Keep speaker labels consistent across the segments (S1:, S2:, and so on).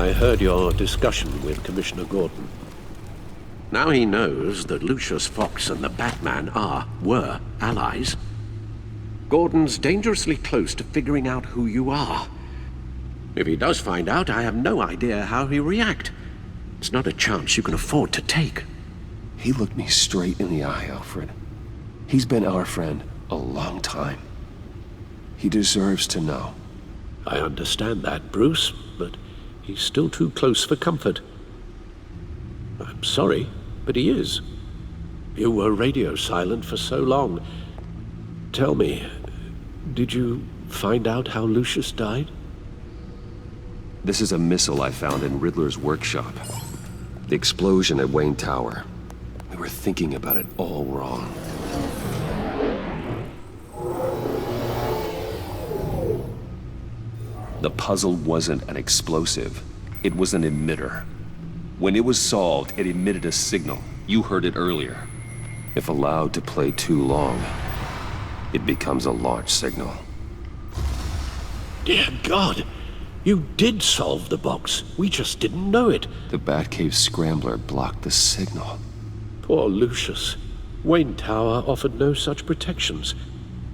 S1: I heard your discussion with Commissioner Gordon. Now he knows that Lucius Fox and the Batman were allies. Gordon's dangerously close to figuring out who you are. If he does find out, I have no idea how he'll react. It's not a chance you can afford to take.
S2: He looked me straight in the eye, Alfred. He's been our friend a long time. He deserves to know.
S1: I understand that, Bruce, but he's still too close for comfort. I'm sorry, but he is. You were radio silent for so long. Tell me, did you find out how Lucius died?
S2: This is a missile I found in Riddler's workshop. The explosion at Wayne Tower. We were thinking about it all wrong. The puzzle wasn't an explosive. It was an emitter. When it was solved, it emitted a signal. You heard it earlier. If allowed to play too long, it becomes a launch signal.
S1: Dear God! You did solve the box. We just didn't know it.
S2: The Batcave scrambler blocked the signal.
S1: Poor Lucius. Wayne Tower offered no such protections.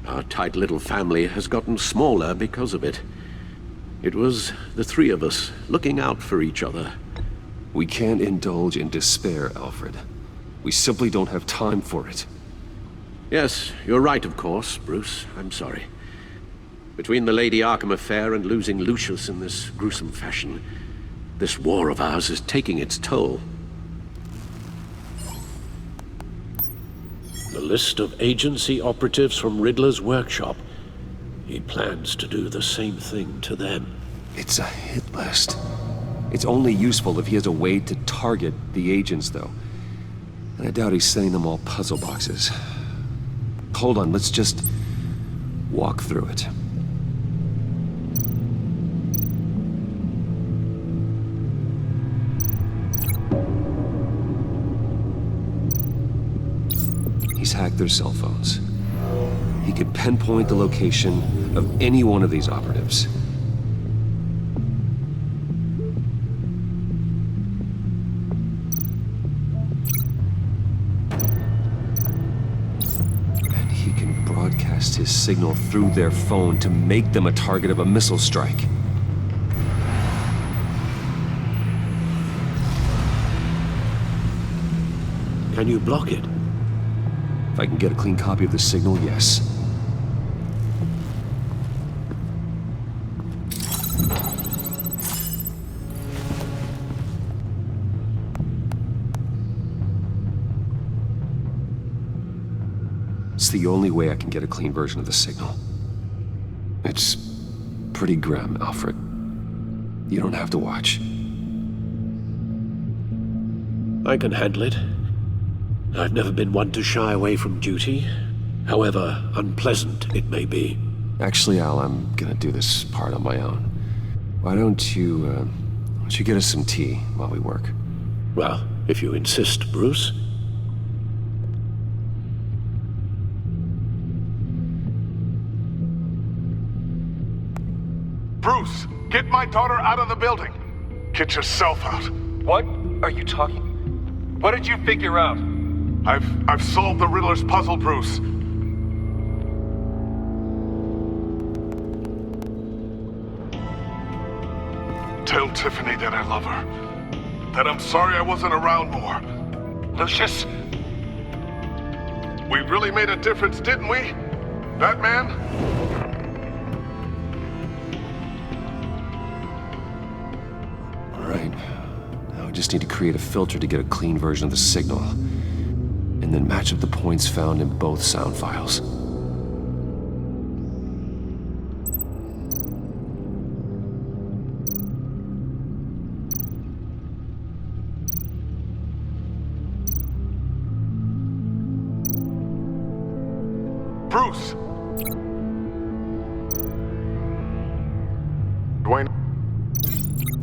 S1: Our tight little family has gotten smaller because of it. It was the three of us looking out for each other.
S2: We can't indulge in despair, Alfred. We simply don't have time for it.
S1: Yes, you're right, of course, Bruce. I'm sorry. Between the Lady Arkham affair and losing Lucius in this gruesome fashion, this war of ours is taking its toll. The list of agency operatives from Riddler's workshop. He plans to do the same thing to them.
S2: It's a hit list. It's only useful if he has a way to target the agents, though. And I doubt he's sending them all puzzle boxes. Hold on, let's just walk through it. He's hacked their cell phones. He could pinpoint the location of any one of these operatives. And he can broadcast his signal through their phone to make them a target of a missile strike.
S1: Can you block it?
S2: If I can get a clean copy of the signal, yes. It's the only way I can get a clean version of the signal. It's pretty grim, Alfred. You don't have to watch.
S1: I can handle it. I've never been one to shy away from duty, however unpleasant it may be.
S2: Actually, Al, I'm gonna do this part on my own. Why don't you get us some tea while we work?
S1: Well, if you insist, Bruce.
S3: Bruce, get my daughter out of the building. Get yourself out.
S4: What are you talking? What did you figure out?
S3: I've solved the Riddler's puzzle, Bruce. Tell Tiffany that I love her. That I'm sorry I wasn't around more.
S4: Lucius?
S3: We really made a difference, didn't we? Batman?
S2: All right. Now we just need to create a filter to get a clean version of the signal. And then match up the points found in both sound files.
S3: Bruce! Dwayne?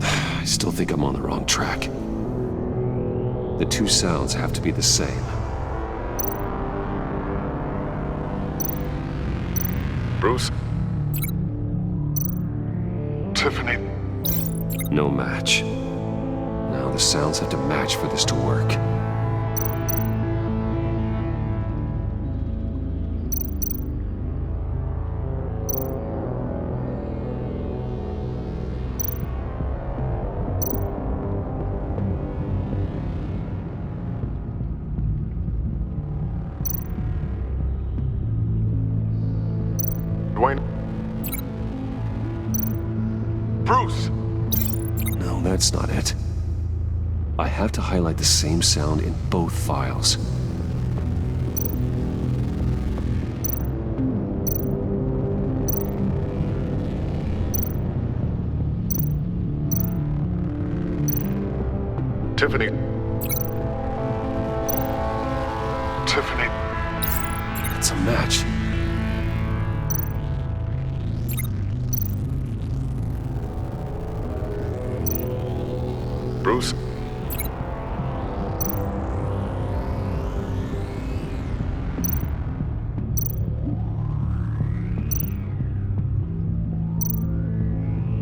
S2: I still think I'm on the wrong track. The two sounds have to be the same.
S3: Bruce? Tiffany?
S2: No match. Now the sounds have to match for this to work.
S3: Dwayne. Bruce!
S2: No, that's not it. I have to highlight the same sound in both files.
S3: Tiffany. Tiffany.
S2: It's a match.
S3: Bruce.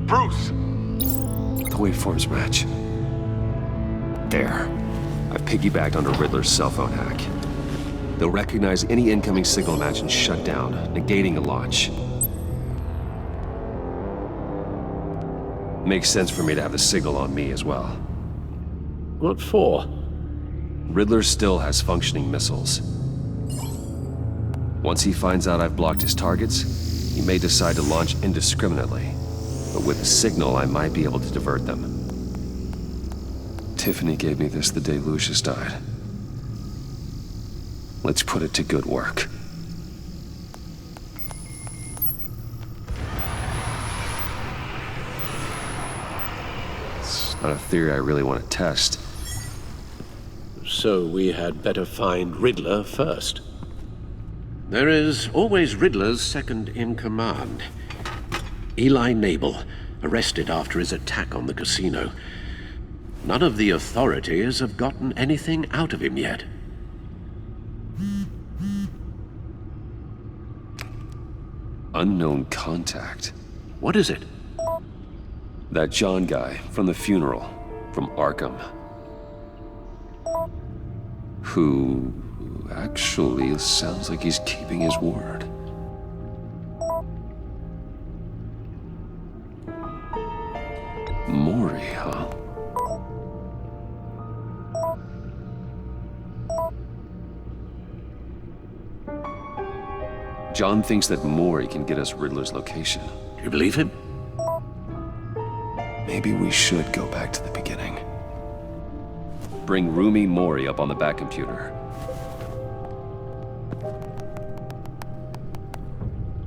S3: Bruce!
S2: The waveforms match. There. I've piggybacked onto Riddler's cell phone hack. They'll recognize any incoming signal match and shut down, negating a launch. Makes sense for me to have the signal on me as well.
S1: What for?
S2: Riddler still has functioning missiles. Once he finds out I've blocked his targets, he may decide to launch indiscriminately. But with the signal, I might be able to divert them. Tiffany gave me this the day Lucius died. Let's put it to good work. It's not a theory I really want to test.
S1: So we had better find Riddler first. There is always Riddler's second in command. Eli Nabel, arrested after his attack on the casino. None of the authorities have gotten anything out of him yet.
S2: Unknown contact.
S1: What is it?
S2: That John guy from the funeral, from Arkham. Who actually sounds like he's keeping his word. Maury, huh? John thinks that Maury can get us Riddler's location.
S1: Do you believe him?
S2: Maybe we should go back to the beginning. Bring Rumi Maury up on the back computer.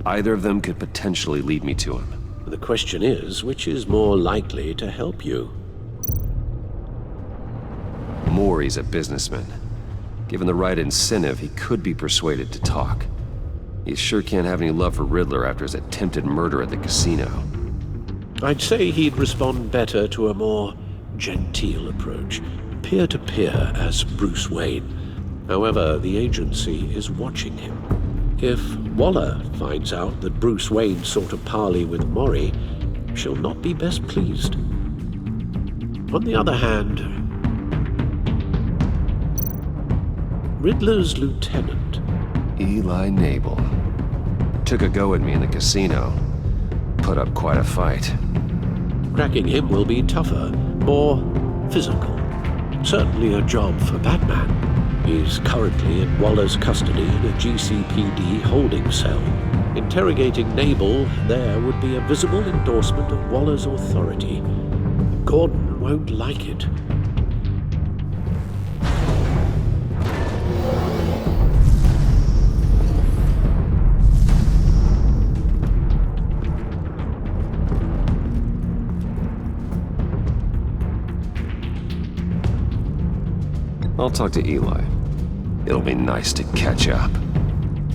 S2: Either of them could potentially lead me to him.
S1: The question is, which is more likely to help you?
S2: Maury's a businessman. Given the right incentive, he could be persuaded to talk. He sure can't have any love for Riddler after his attempted murder at the casino.
S1: I'd say he'd respond better to a more genteel approach, peer-to-peer as Bruce Wayne. However, the agency is watching him. If Waller finds out that Bruce Wayne sought a parley with Maury, she'll not be best pleased. On the other hand, Riddler's lieutenant,
S2: Eli Nabel. Took a go at me in the casino. Put up quite a fight.
S1: cracking him will be tougher, more physical. Certainly a job for Batman. He's currently in Waller's custody in a GCPD holding cell. Interrogating Nabel there would be a visible endorsement of Waller's authority. Gordon won't like it.
S2: I'll talk to Eli. It'll be nice to catch up.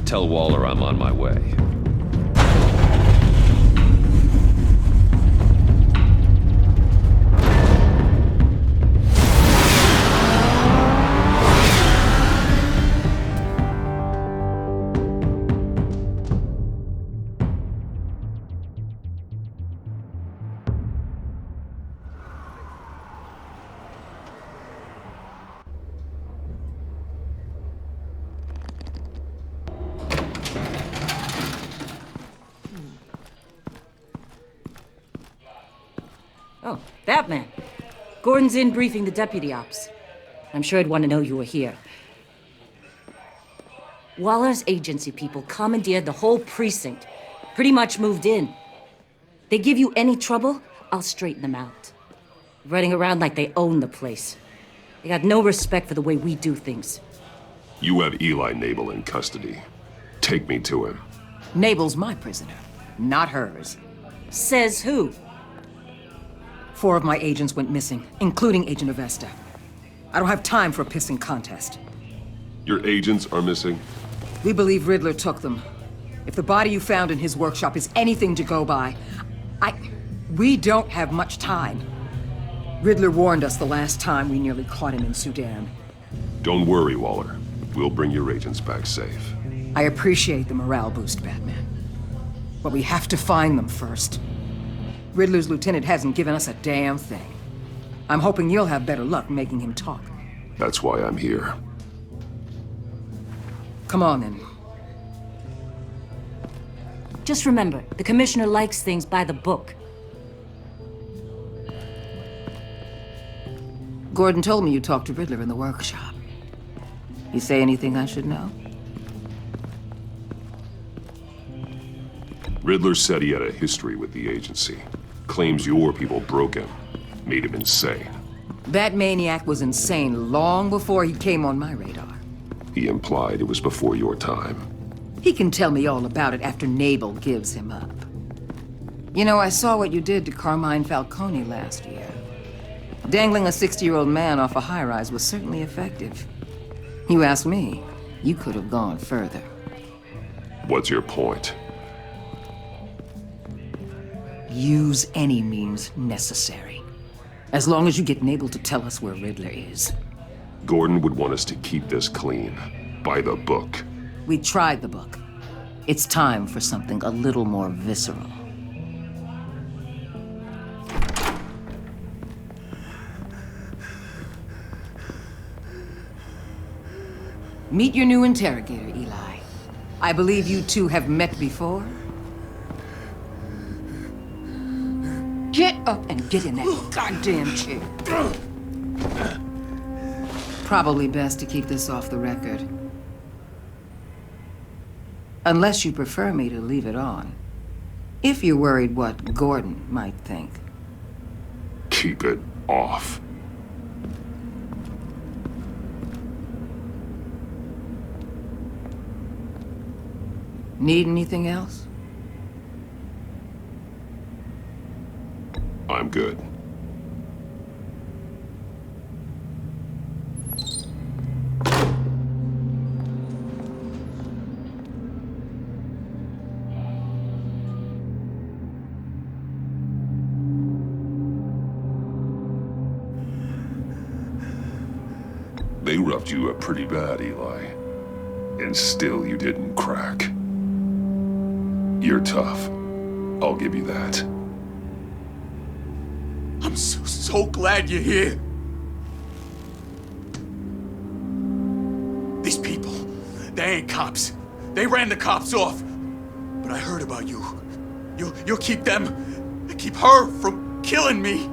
S2: Tell Waller I'm on my way.
S5: Oh, Batman. Gordon's in briefing the deputy ops. I'm sure I'd want to know you were here. Waller's agency people commandeered the whole precinct. Pretty much moved in. They give you any trouble, I'll straighten them out. Running around like they own the place. They got no respect for the way we do things.
S2: You have Eli Nabel in custody. Take me to him.
S6: Nabel's my prisoner, not hers.
S5: Says who?
S6: 4 of my agents went missing, including Agent Avesta. I don't have time for a pissing contest.
S2: Your agents are missing?
S6: We believe Riddler took them. If the body you found in his workshop is anything to go by, we don't have much time. Riddler warned us the last time we nearly caught him in Sudan.
S2: Don't worry, Waller. We'll bring your agents back safe.
S6: I appreciate the morale boost, Batman. But we have to find them first. Riddler's lieutenant hasn't given us a damn thing. I'm hoping you'll have better luck making him talk.
S2: That's why I'm here.
S6: Come on, then.
S5: Just remember, the commissioner likes things by the book.
S6: Gordon told me you talked to Riddler in the workshop. You say anything I should know?
S2: Riddler said he had a history with the agency. Claims your people broke him. Made him insane.
S6: That maniac was insane long before he came on my radar.
S2: He implied it was before your time.
S6: He can tell me all about it after Nabel gives him up. You know, I saw what you did to Carmine Falcone last year. Dangling a 60-year-old man off a high-rise was certainly effective. You ask me, you could have gone further.
S2: What's your point?
S6: Use any means necessary. As long as you get Nabel to tell us where Riddler is.
S2: Gordon would want us to keep this clean. By the book.
S6: We tried the book. It's time for something a little more visceral. Meet your new interrogator, Eli. I believe you two have met before. Get up and get in that goddamn chair. Probably best to keep this off the record. Unless you prefer me to leave it on. If you're worried what Gordon might think.
S2: Keep it off.
S6: Need anything else?
S2: I'm good. They roughed you up pretty bad, Eli. And still you didn't crack. You're tough. I'll give you that.
S7: I'm so glad you're here. These people, they ain't cops. They ran the cops off. But I heard about you. You'll keep them, keep her from killing me.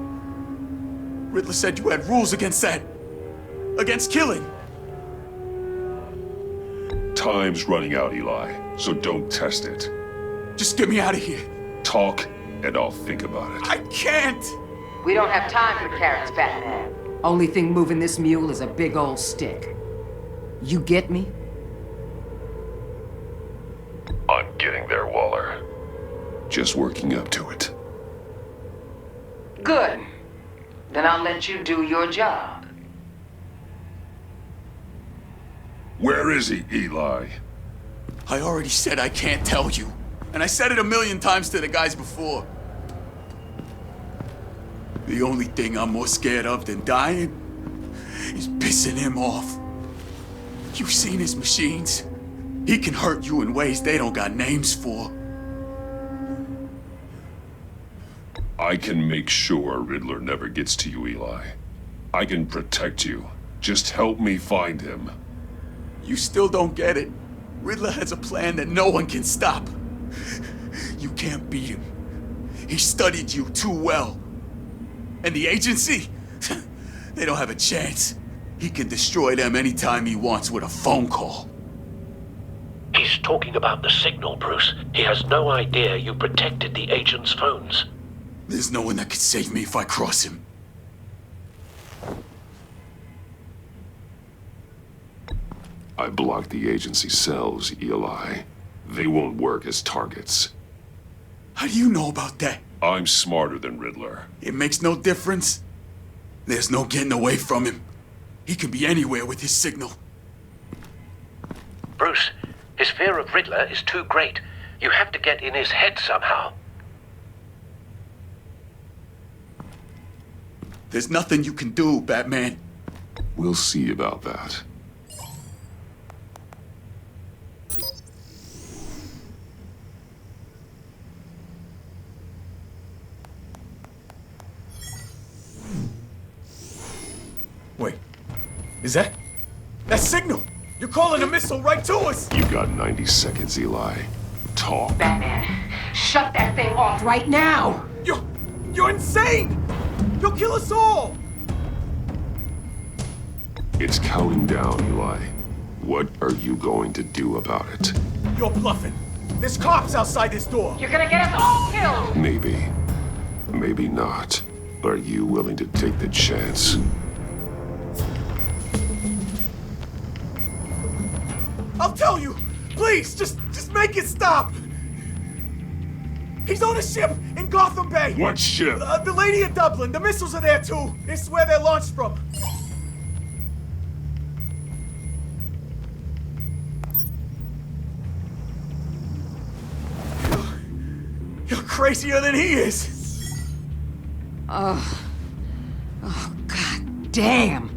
S7: Riddler said you had rules against that. Against killing.
S2: Time's running out, Eli, so don't test it.
S7: Just get me out of here.
S2: Talk, and I'll think about it.
S7: I can't.
S6: We don't have time for carrots, Batman. Only thing moving this mule is a big old stick. You get me?
S2: I'm getting there, Waller. Just working up to it.
S6: Good. Then I'll let you do your job.
S2: Where is he, Eli?
S7: I already said I can't tell you. And I said it 1,000,000 times to the guys before. The only thing I'm more scared of than dying is pissing him off. You've seen his machines. He can hurt you in ways they don't got names for.
S2: I can make sure Riddler never gets to you, Eli. I can protect you. Just help me find him.
S7: You still don't get it. Riddler has a plan that no one can stop. You can't beat him. He studied you too well. And the agency? They don't have a chance. He can destroy them anytime he wants with a phone call.
S1: He's talking about the signal, Bruce. He has no idea you protected the agent's phones.
S7: There's no one that could save me if I cross him.
S8: I blocked the agency cells, Eli. They won't work as targets.
S7: How do you know about that?
S8: I'm smarter than Riddler.
S7: It makes no difference. There's no getting away from him. He can be anywhere with his signal.
S1: Bruce, his fear of Riddler is too great. You have to get in his head somehow.
S7: There's nothing you can do, Batman.
S8: We'll see about that.
S7: Wait, is that signal? You're calling a missile right to us!
S8: You got 90 seconds, Eli. Talk.
S9: Batman, shut that thing off right now!
S7: You're insane! You'll kill us all!
S8: It's counting down, Eli. What are you going to do about it?
S7: You're bluffing. There's cops outside this door.
S9: You're gonna get us all killed!
S8: Maybe. Maybe not. Are you willing to take the chance?
S7: I'll tell you! Please, just make it stop! He's on a ship in Gotham Bay!
S8: What ship?
S7: The Lady of Dublin. The missiles are there too. It's where they're launched from. You're crazier than he is.
S6: Oh, God damn!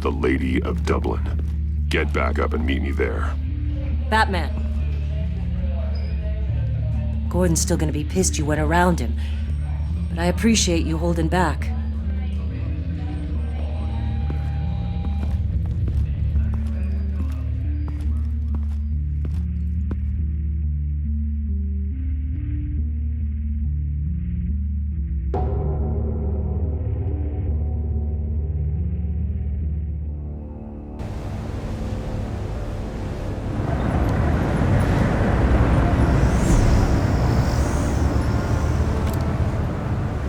S8: The Lady of Dublin. Get back up and meet me there.
S5: Batman. Gordon's still gonna be pissed you went around him, but I appreciate you holding back.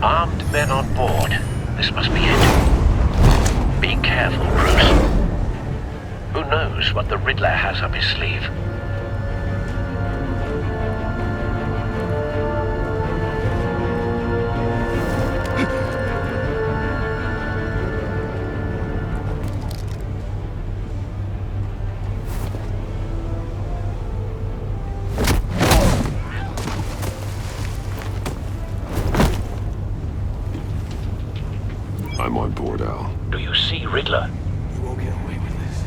S1: Armed men on board. This must be it. Be careful, Bruce. Who knows what the Riddler has up his sleeve?
S8: I'm on board, Al.
S1: Do you see Riddler?
S7: You won't get away with this.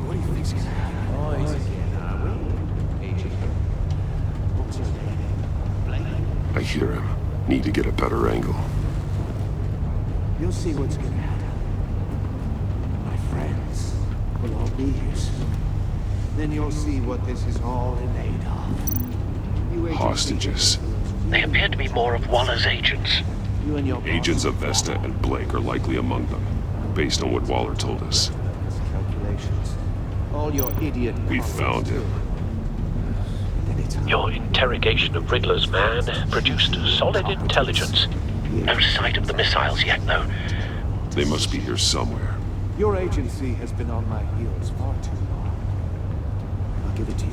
S7: What do you think's gonna happen?
S8: I hear him. Need to get a better angle.
S10: You'll see what's gonna happen. My friends will all be here soon. Then you'll see what this is all in aid of. You
S8: Hostages.
S1: They appear to be more of Waller's agents.
S10: You and your
S8: Agents of Vesta and Blake are likely among them, based on what Waller told us.
S10: calculations. All your idiot.
S8: We found him.
S10: Then it's
S1: Your interrogation of Riddler's man produced solid intelligence. No sight of the missiles yet, though.
S8: They must be here somewhere.
S10: Your agency has been on my heels far too long. I'll give it to you.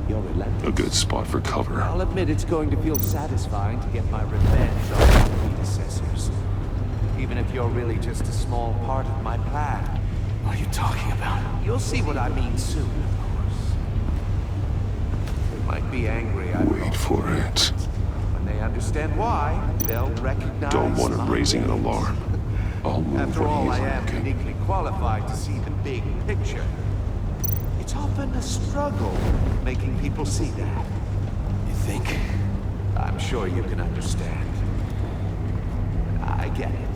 S10: You're relentless.
S8: A good spot for cover.
S10: I'll admit it's going to feel satisfying to get my revenge on my predecessors. Even if you're really just a small part of my plan.
S7: What are you talking about?
S10: You'll see what I mean soon, of course. They might be angry, I
S8: Wait for it.
S10: When they understand why, they'll recognize
S8: Don't want
S10: my
S8: him raising an
S10: ways.
S8: alarm. I'll move
S10: After
S8: when
S10: all,
S8: he's
S10: I am
S8: okay.
S10: uniquely qualified to see the big picture. It's often a struggle making people see that.
S7: You think?
S10: I'm sure you can understand. I get it.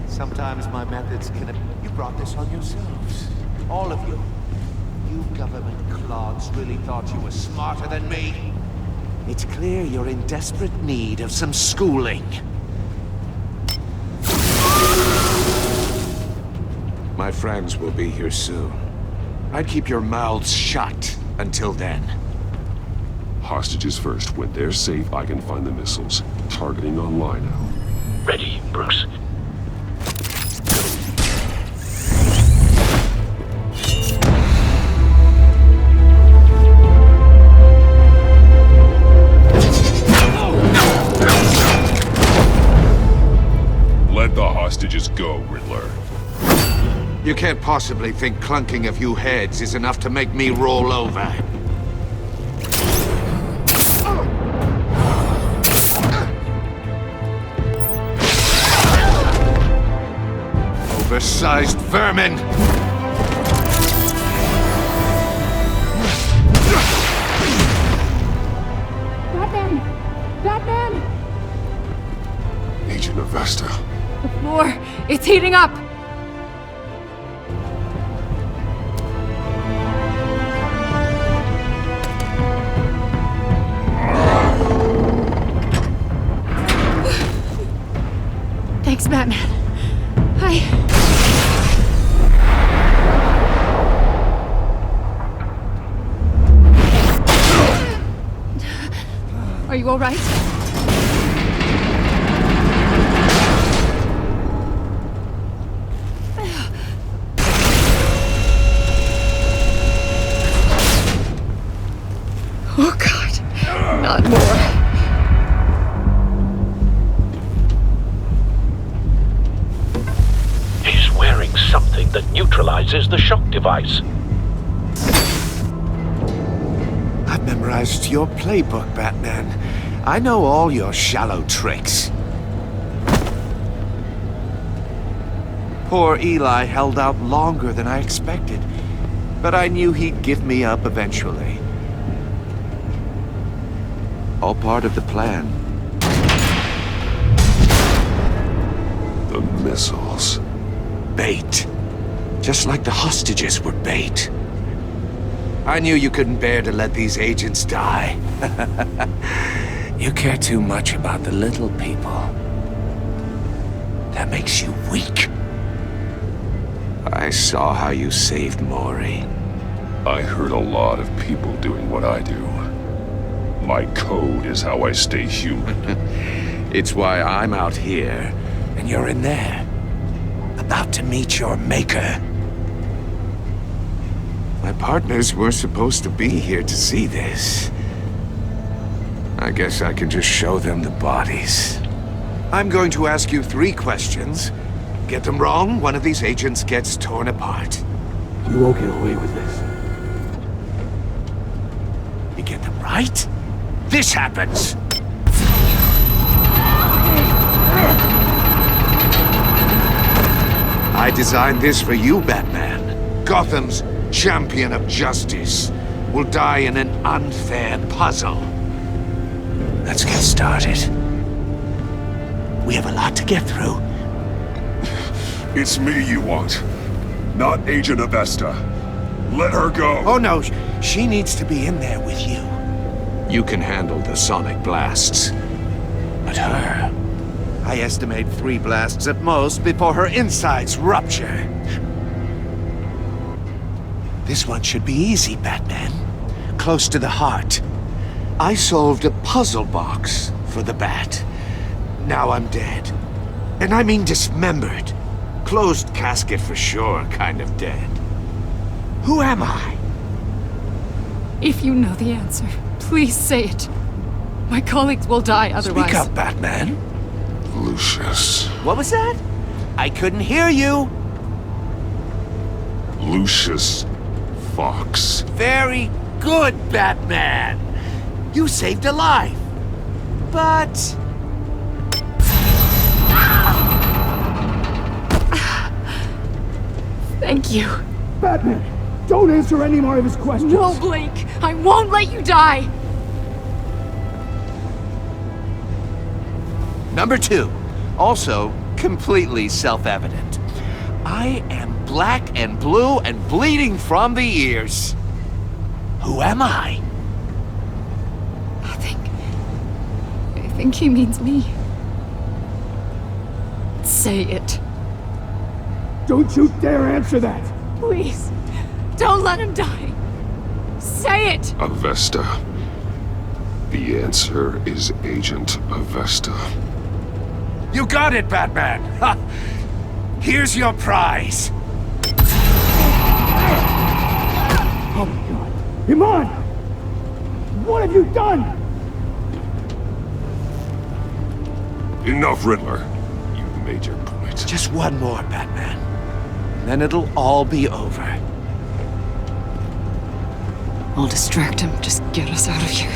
S10: Sometimes my methods can... You brought this on yourselves. All of you. You government clods really thought you were smarter than me. It's clear you're in desperate need of some schooling. My friends will be here soon. I'd keep your mouths shut until then.
S8: Hostages first. When they're safe, I can find the missiles. Targeting online now.
S1: Ready, Bruce.
S8: Let the hostages go, Riddler.
S10: You can't possibly think clunking a few heads is enough to make me roll over. Oversized vermin!
S9: Batman! Batman!
S8: Agent Avesta.
S9: The floor, it's heating up! Thanks, Batman. Are you all right? Oh, God. Not more.
S1: He's wearing something that neutralizes the shock device.
S10: I've memorized your playbook, Batman. I know all your shallow tricks. Poor Eli held out longer than I expected, but I knew he'd give me up eventually. All part of the plan.
S8: The missiles.
S10: Bait. Just like the hostages were bait. I knew you couldn't bear to let these agents die. You care too much about the little people. That makes you weak. I saw how you saved Maury.
S8: I heard a lot of people doing what I do. My code is how I stay human.
S10: It's why I'm out here, and you're in there. About to meet your maker. My partners were supposed to be here to see this. I guess I can just show them the bodies. I'm going to ask you 3 questions. Get them wrong, one of these agents gets torn apart.
S1: You won't get away with this.
S10: You get them right, this happens! I designed this for you, Batman. Gotham's champion of justice will die in an unfair puzzle. Let's get started. We have a lot to get through.
S8: It's me you want, not Agent Avesta. Let her go.
S10: Oh no, she needs to be in there with you. You can handle the sonic blasts. But her... I estimate 3 blasts at most before her insides rupture. This one should be easy, Batman. Close to the heart. I solved a puzzle box for the Bat. Now I'm dead. And I mean dismembered. Closed casket for sure, kind of dead. Who am I?
S9: If you know the answer, please say it. My colleagues will die otherwise.
S10: Speak up, Batman.
S8: Lucius.
S10: What was that? I couldn't hear you.
S8: Lucius Fox.
S10: Very good, Batman. You saved a life. But...
S9: Thank you.
S11: Batman, don't answer any more of his questions.
S9: No, Blake. I won't let you die.
S10: Number 2, also completely self-evident. I am black and blue and bleeding from the ears. Who am I?
S9: think he means me. Say it.
S11: Don't you dare answer that!
S9: Please. Don't let him die. Say it!
S8: Avesta. The answer is Agent Avesta.
S10: You got it, Batman! Ha! Here's your prize!
S11: Oh my god. Iman! What have you done?
S8: Enough, Riddler. You've made your point.
S10: Just one more, Batman. And then it'll all be over.
S9: I'll distract him. Just get us out of here.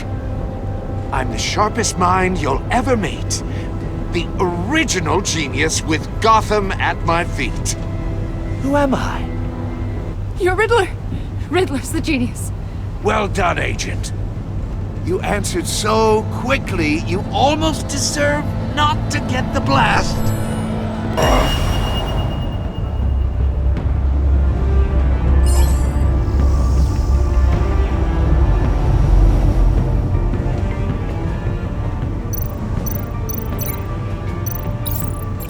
S10: I'm the sharpest mind you'll ever meet. The original genius with Gotham at my feet. Who am I?
S9: You're Riddler. Riddler's the genius.
S10: Well done, Agent. You answered so quickly, you almost deserve not to get the blast.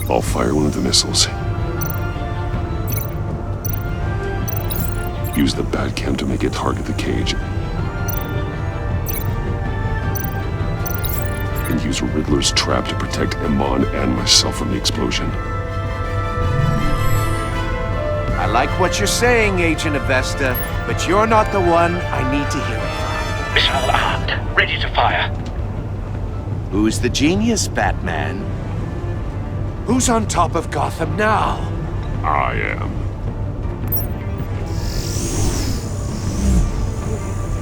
S8: I'll fire one of the missiles. Use the Batcam to make it target the cage. And use Riddler's trap to protect Iman and myself from the explosion.
S10: I like what you're saying, Agent Avesta, but you're not the one I need to hear it from.
S12: Missile armed, ready to fire.
S10: Who's the genius, Batman? Who's on top of Gotham now?
S8: I am.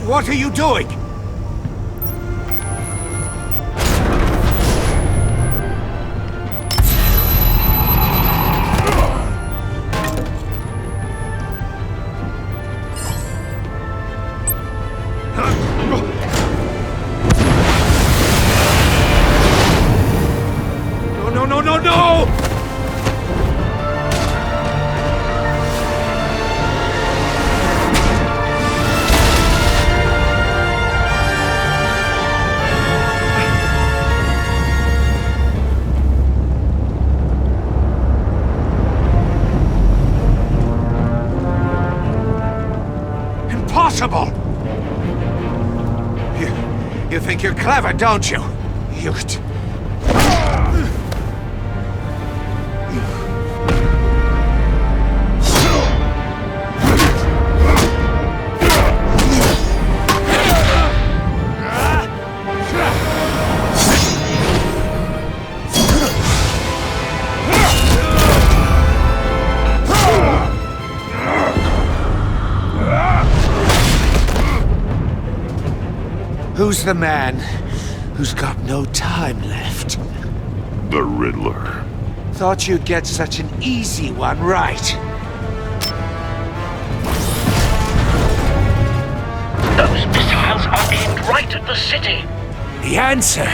S10: What are you doing?
S12: No!
S10: Impossible! You think you're clever, don't you? Who's the man who's got no time left?
S8: The Riddler.
S10: Thought you'd get such an easy one right.
S12: Those missiles are aimed right at the city.
S10: The answer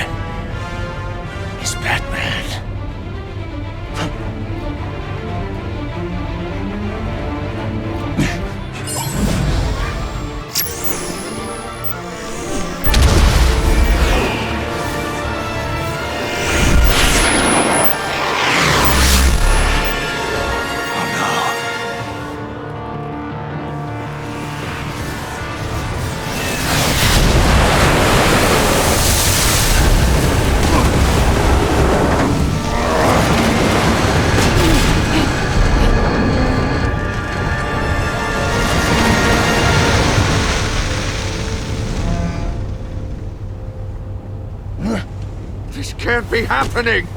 S10: is Batman.
S12: This can't be happening!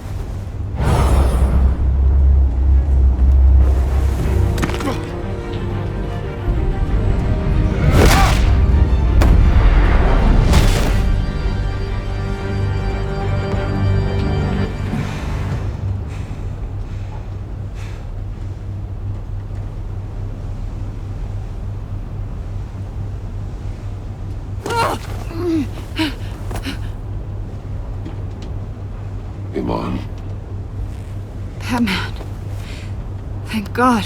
S8: Iman.
S9: Batman. Thank God.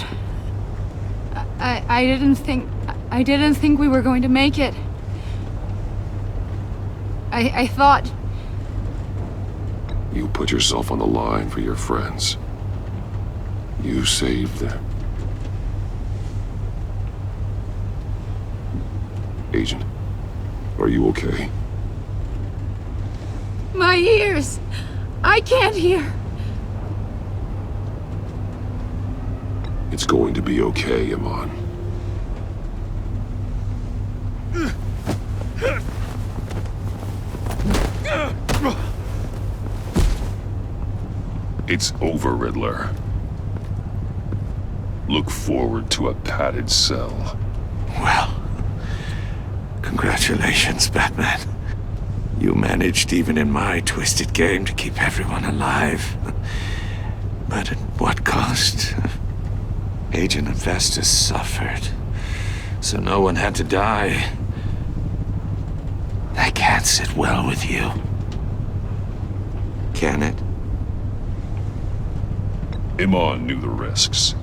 S9: I didn't think we were going to make it. I thought...
S8: You put yourself on the line for your friends. You saved them. Agent, are you okay?
S9: My ears! I can't hear!
S8: It's going to be okay, Iman. It's over, Riddler. Look forward to a padded cell.
S10: Well, congratulations, Batman. You managed, even in my twisted game, to keep everyone alive. But at what cost? Agent Infestus suffered, so no one had to die. That can't sit well with you. Can it?
S8: Iman knew the risks.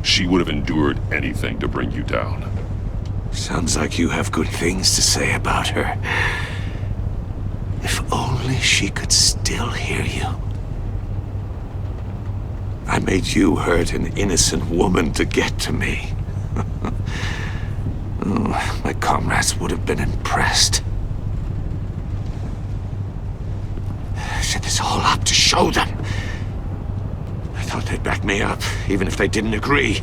S8: She would have endured anything to bring you down.
S10: Sounds like you have good things to say about her. If only she could still hear you. I made you hurt an innocent woman to get to me. Oh, my comrades would have been impressed. I set this all up to show them. I thought they'd back me up, even if they didn't agree.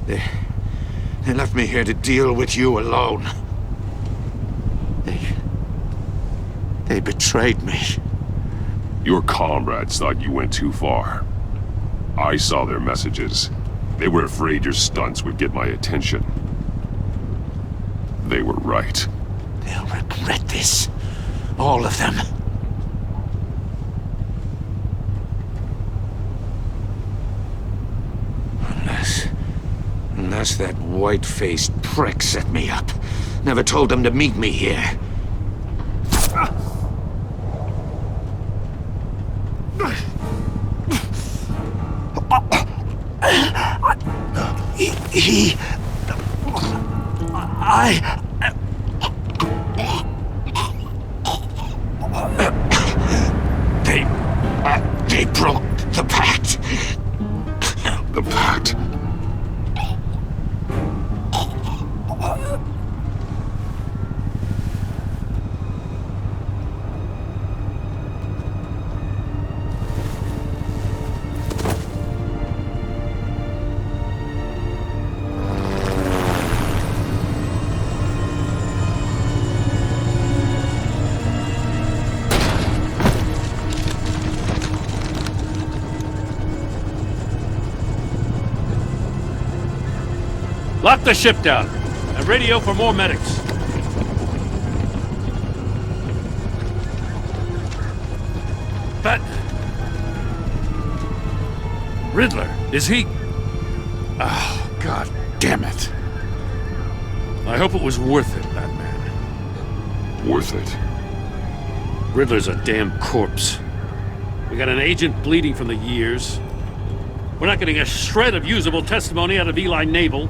S10: They left me here to deal with you alone. They betrayed me.
S8: Your comrades thought you went too far. I saw their messages. They were afraid your stunts would get my attention. They were right.
S10: They'll regret this. All of them. Unless that white-faced prick set me up. Never told them to meet me here. They broke the Pact.
S8: The Pact?
S13: Lock the ship down, and radio for more medics. Riddler, is he... Oh, God damn it. I hope it was worth it, Batman.
S8: Worth it?
S13: Riddler's a damn corpse. We got an agent bleeding from the years. We're not getting a shred of usable testimony out of Eli Nabel.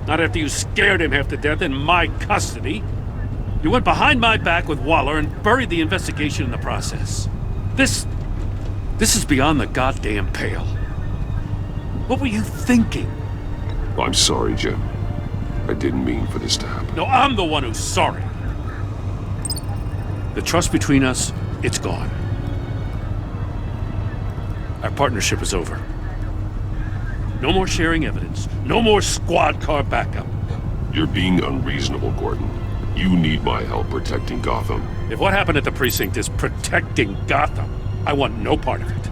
S13: Not after you scared him half to death in my custody. You went behind my back with Waller and buried the investigation in the process. This is beyond the goddamn pale. What were you thinking?
S8: I'm sorry, Jim. I didn't mean for this to happen.
S13: No, I'm the one who's sorry. The trust between us, it's gone. Our partnership is over. No more sharing evidence. No more squad car backup.
S8: You're being unreasonable, Gordon. You need my help protecting Gotham.
S13: If what happened at the precinct is protecting Gotham, I want no part of it.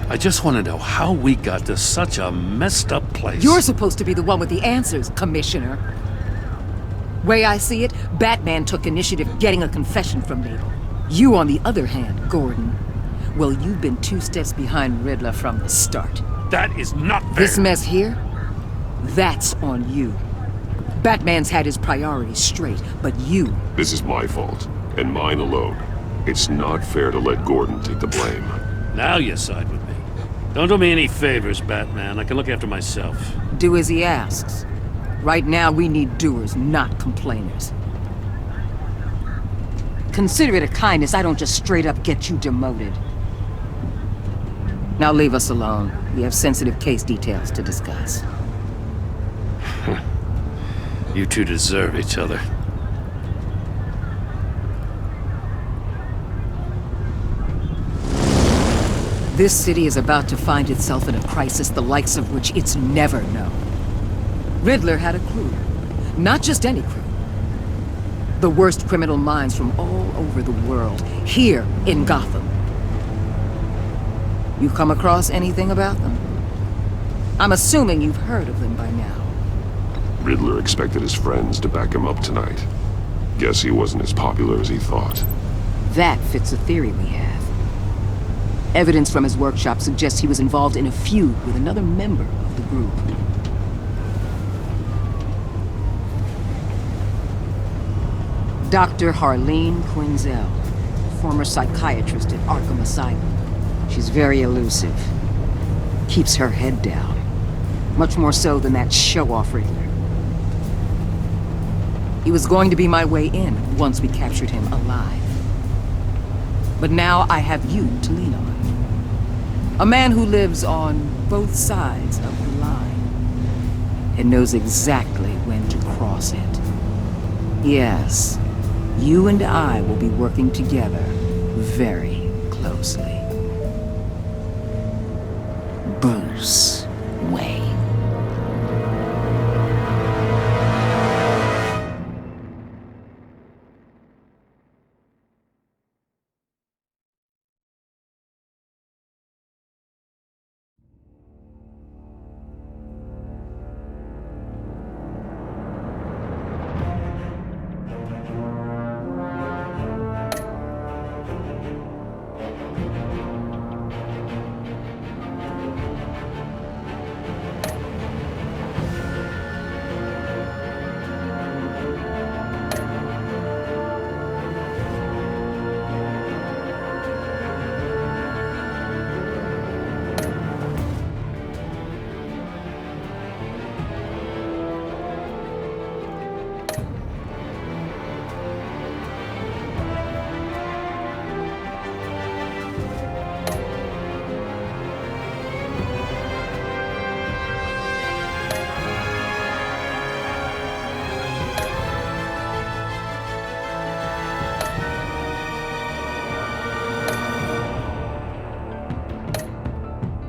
S13: I just want to know how we got to such a messed up place.
S6: You're supposed to be the one with the answers, Commissioner. Way I see it, Batman took initiative getting a confession from Nabel. You, on the other hand, Gordon, well, you've been 2 steps behind Riddler from the start.
S13: That is not fair.
S6: This mess here, that's on you. Batman's had his priorities straight, but you...
S8: This is my fault, and mine alone. It's not fair to let Gordon take the blame.
S13: Now you side with me. Don't do me any favors, Batman. I can look after myself.
S6: Do as he asks. Right now, we need doers, not complainers. Consider it a kindness I don't just straight up get you demoted. Now leave us alone. We have sensitive case details to discuss.
S13: You two deserve each other.
S6: This city is about to find itself in a crisis the likes of which it's never known. Riddler had a crew. Not just any crew. The worst criminal minds from all over the world, here in Gotham. You come across anything about them? I'm assuming you've heard of them by now.
S8: Riddler expected his friends to back him up tonight. Guess he wasn't as popular as he thought.
S6: That fits a theory we have. Evidence from his workshop suggests he was involved in a feud with another member of the group. Dr. Harleen Quinzel, former psychiatrist at Arkham Asylum. She's very elusive. Keeps her head down. Much more so than that show-off Riddler. He was going to be my way in once we captured him alive. But now I have you to lean on. A man who lives on both sides of the line and knows exactly when to cross it. Yes, you and I will be working together very closely. Bruce Wayne.